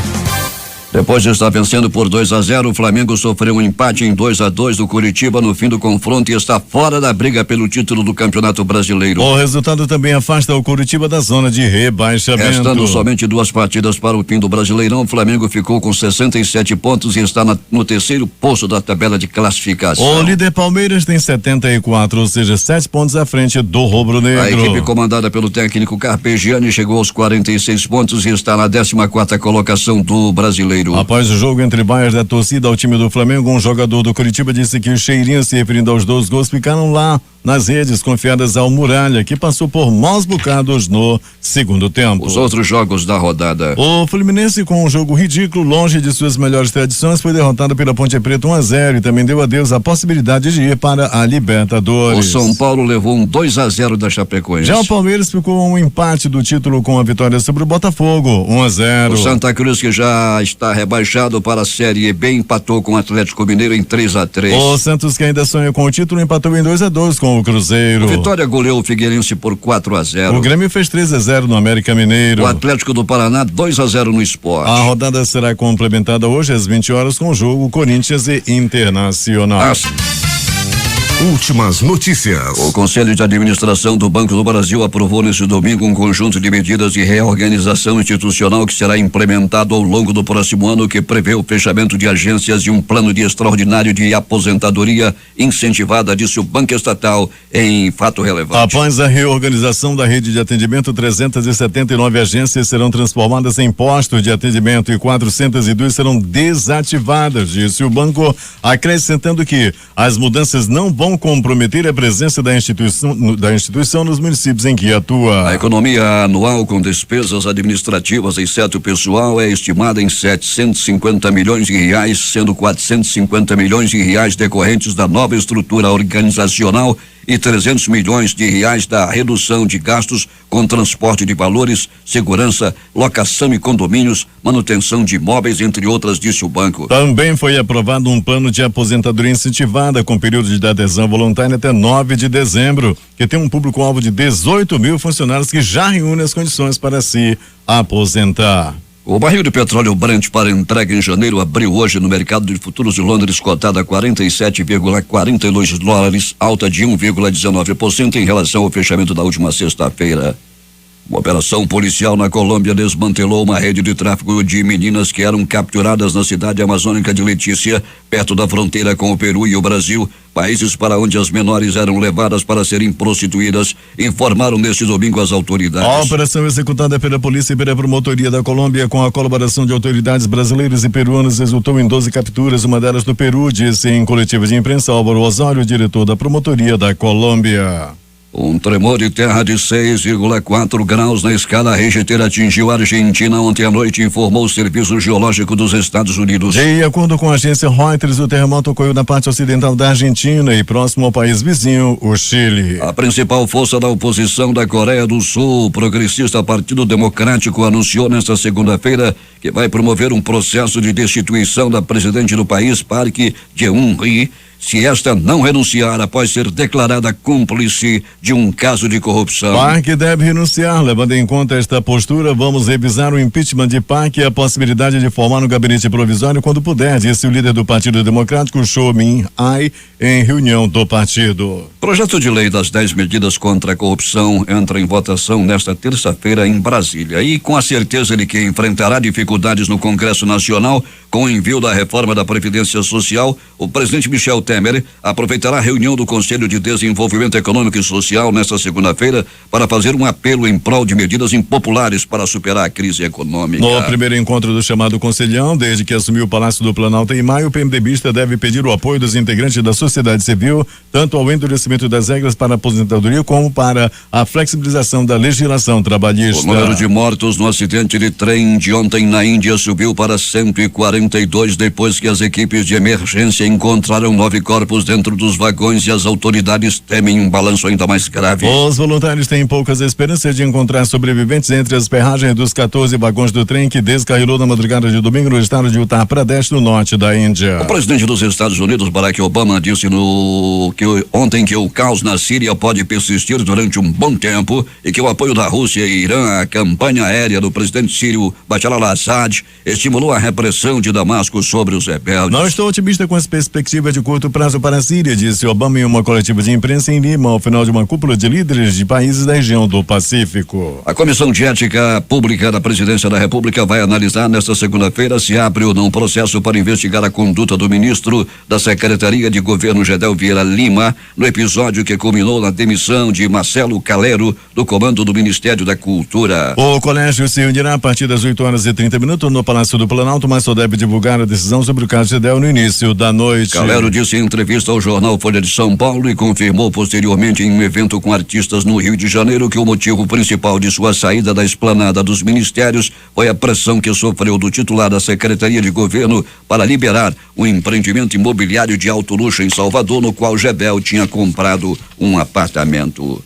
Depois de estar vencendo por 2-0, o Flamengo sofreu um empate em 2-2 do Curitiba no fim do confronto e está fora da briga pelo título do Campeonato Brasileiro. O resultado também afasta o Curitiba da zona de rebaixamento. Restando somente 2 partidas para o fim do Brasileirão, o Flamengo ficou com 67 pontos e está no terceiro posto da tabela de classificação. O líder Palmeiras tem 74, ou seja, 7 pontos à frente do rubro-negro. A equipe comandada pelo técnico Carpegiani chegou aos 46 pontos e está na 14ª colocação do Brasileiro. Após o jogo entre Bayern da torcida ao time do Flamengo, um jogador do Curitiba disse que os cheirinhos, se referindo aos 2 gols, ficaram lá nas redes confiadas ao Muralha, que passou por maus bocados no segundo tempo. Os outros jogos da rodada. O Fluminense, com um jogo ridículo, longe de suas melhores tradições, foi derrotado pela Ponte Preta 1-0 e também deu adeus à possibilidade de ir para a Libertadores. O São Paulo levou um 2-0 da Chapecoense. Já o Palmeiras ficou um empate do título com a vitória sobre o Botafogo, 1-0. O Santa Cruz, que já está rebaixado para a Série B, empatou com o Atlético Mineiro em 3-3. O Santos, que ainda sonha com o título, empatou em 2-2 com o Cruzeiro. O Vitória goleou o Figueirense por 4-0. O Grêmio fez 3-0 no América Mineiro. O Atlético do Paraná 2-0 no Sport. A rodada será complementada hoje às 20 horas com o jogo Corinthians e Internacional. Últimas notícias. O Conselho de Administração do Banco do Brasil aprovou neste domingo um conjunto de medidas de reorganização institucional que será implementado ao longo do próximo ano, que prevê o fechamento de agências e um plano de extraordinário de aposentadoria incentivada, disse o Banco Estatal em fato relevante. Após a reorganização da rede de atendimento, 379 agências serão transformadas em postos de atendimento e 402 serão desativadas, disse o banco, acrescentando que as mudanças não vão comprometer a presença da instituição nos municípios em que atua. A economia anual com despesas administrativas, exceto pessoal, é estimada em 750 milhões de reais, sendo 450 milhões de reais decorrentes da nova estrutura organizacional e 300 milhões de reais da redução de gastos com transporte de valores, segurança, locação e condomínios, manutenção de imóveis, entre outras, disse o banco. Também foi aprovado um plano de aposentadoria incentivada com período de adesão voluntária até 9 de dezembro, que tem um público-alvo de 18 mil funcionários que já reúne as condições para se aposentar. O barril de petróleo Brent para entrega em janeiro abriu hoje no mercado de futuros de Londres cotado a 47,42 dólares, alta de 1,19% em relação ao fechamento da última sexta-feira. Uma operação policial na Colômbia desmantelou uma rede de tráfico de meninas que eram capturadas na cidade amazônica de Letícia, perto da fronteira com o Peru e o Brasil, países para onde as menores eram levadas para serem prostituídas, informaram neste domingo as autoridades. A operação executada pela polícia e pela promotoria da Colômbia, com a colaboração de autoridades brasileiras e peruanas, resultou em 12 capturas, uma delas do Peru, disse em coletiva de imprensa Álvaro Osório, diretor da promotoria da Colômbia. Um tremor de terra de 6,4 graus na escala Richter atingiu a Argentina ontem à noite, informou o Serviço Geológico dos Estados Unidos. De acordo com a agência Reuters, o terremoto ocorreu na parte ocidental da Argentina e próximo ao país vizinho, o Chile. A principal força da oposição da Coreia do Sul, o progressista Partido Democrático, anunciou nesta segunda-feira que vai promover um processo de destituição da presidente do país, Park Geun-hye, se esta não renunciar após ser declarada cúmplice de um caso de corrupção. Park deve renunciar. Levando em conta esta postura, vamos revisar o impeachment de Park e a possibilidade de formar um gabinete provisório quando puder, disse o líder do Partido Democrático, Cho Min-hai, em reunião do partido. Projeto de lei das 10 medidas contra a corrupção entra em votação nesta terça-feira em Brasília e com a certeza de que enfrentará dificuldades no Congresso Nacional com o envio da reforma da Previdência Social, o presidente Michel Temer aproveitará a reunião do Conselho de Desenvolvimento Econômico e Social nesta segunda-feira para fazer um apelo em prol de medidas impopulares para superar a crise econômica. No primeiro encontro do chamado Conselhão, desde que assumiu o Palácio do Planalto em maio, o PMDBista deve pedir o apoio dos integrantes da sociedade civil, tanto ao endurecimento das regras para a aposentadoria como para a flexibilização da legislação trabalhista. O número de mortos no acidente de trem de ontem na Índia subiu para 142 depois que as equipes de emergência encontraram 9 corpos dentro dos vagões e as autoridades temem um balanço ainda mais grave. Os voluntários têm poucas esperanças de encontrar sobreviventes entre as ferragens dos 14 vagões do trem que descarrilou na madrugada de domingo no estado de Uttar Pradesh, no norte da Índia. O presidente dos Estados Unidos, Barack Obama, disse ontem que o caos na Síria pode persistir durante um bom tempo e que o apoio da Rússia e Irã à campanha aérea do presidente sírio Bashar al-Assad estimulou a repressão de Damasco sobre os rebeldes. Não estou otimista com as perspectivas de curto prazo para a Síria, disse Obama em uma coletiva de imprensa em Lima, ao final de uma cúpula de líderes de países da região do Pacífico. A Comissão de Ética Pública da Presidência da República vai analisar nesta segunda-feira se abre ou não processo para investigar a conduta do ministro da Secretaria de Governo, Gedel Vieira Lima, no episódio que culminou na demissão de Marcelo Calero do comando do Ministério da Cultura. O colégio se unirá a partir das 8h30 no Palácio do Planalto, mas só deve divulgar a decisão sobre o caso Gedel no início da noite. Calero disse em entrevista ao jornal Folha de São Paulo e confirmou posteriormente em um evento com artistas no Rio de Janeiro que o motivo principal de sua saída da esplanada dos ministérios foi a pressão que sofreu do titular da Secretaria de Governo para liberar um empreendimento imobiliário de alto luxo em Salvador, no qual Gedel tinha comprado um apartamento.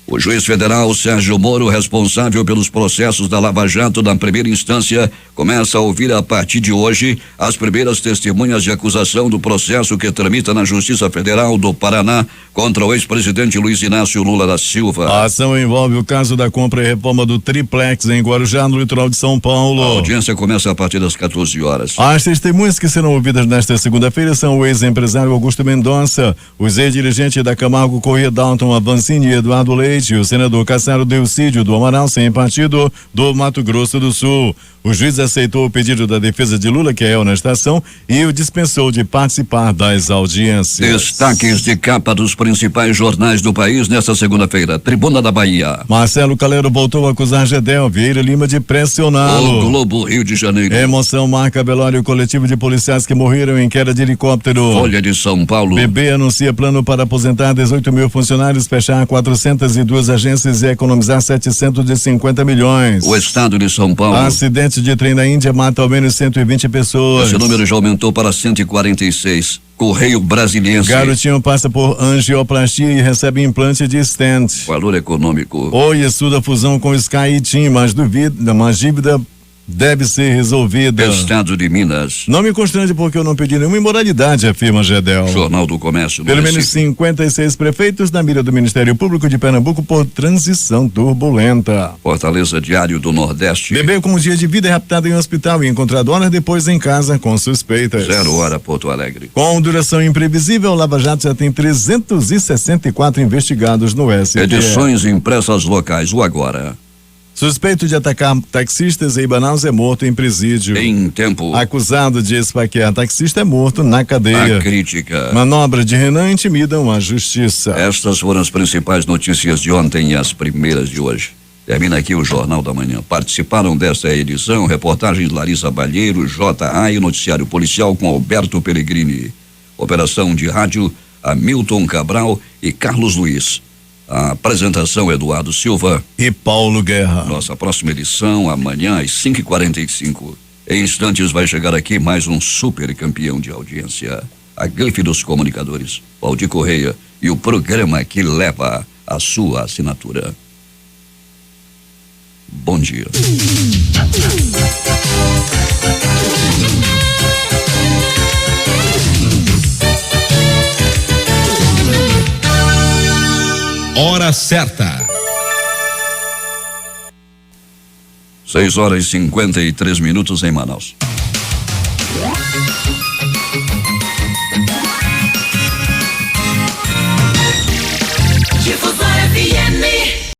O juiz federal Sérgio Moro, responsável pelos processos da Lava Jato na primeira instância, começa a ouvir a partir de hoje as primeiras testemunhas de acusação do processo que tramita na Justiça Federal do Paraná contra o ex-presidente Luiz Inácio Lula da Silva. A ação envolve o caso da compra e reforma do triplex em Guarujá, no litoral de São Paulo. A audiência começa a partir das 14 horas. As testemunhas que serão ouvidas nesta segunda-feira são o ex-empresário Augusto Mendonça, os ex-dirigentes da Camargo Corrêa Dalton Avancini e Eduardo Leite, o senador Cassaro Delcídio do Amaral, sem partido, do Mato Grosso do Sul. O juiz aceitou o pedido da defesa de Lula, que é réu na estação, e o dispensou de participar das audiências. Destaques de capa dos principais jornais do país nesta segunda-feira. Tribuna da Bahia. Marcelo Calero voltou a acusar Gedel Vieira Lima de pressioná-lo. O Globo, Rio de Janeiro. Emoção marca velório coletivo de policiais que morreram em queda de helicóptero. Folha de São Paulo. BB anuncia plano para aposentar 18 mil funcionários, fechar 402 agências e economizar 750 milhões. O Estado de São Paulo. Acidente de trem na Índia mata ao menos 120 pessoas. Esse número já aumentou para 146. Correio Brasiliense. Garotinho passa por angioplastia e recebe implante de stent. Valor econômico. Oi estuda fusão com Sky e TIM, mas dívida deve ser resolvida. Estado de Minas. Não me constrange porque eu não pedi nenhuma imoralidade, afirma Gedel. Jornal do Comércio. Pelo menos 56 prefeitos na mira do Ministério Público de Pernambuco por transição turbulenta. Fortaleza, Diário do Nordeste. Bebê com um dia de vida é raptado em hospital e encontrado horas depois em casa com suspeitas. 0 hora, Porto Alegre. Com duração imprevisível, Lava Jato já tem 364 investigados no STF. Edições impressas locais, o Agora. Suspeito de atacar taxistas em Manaus é morto em presídio. Em tempo. Acusado de esfaquear taxista é morto na cadeia. A crítica. Manobra de Renan intimidam a justiça. Estas foram as principais notícias de ontem e as primeiras de hoje. Termina aqui o Jornal da Manhã. Participaram desta edição reportagens Larissa Balheiro, J.A. e o noticiário policial com Alberto Pellegrini. Operação de rádio Hamilton Cabral e Carlos Luiz. A apresentação Eduardo Silva e Paulo Guerra. Nossa próxima edição amanhã às 5h45. Em instantes vai chegar aqui mais um super campeão de audiência. A grife dos comunicadores, Valdir Correia, e o programa que leva a sua assinatura. Bom dia. Hora certa. 6h53 em Manaus.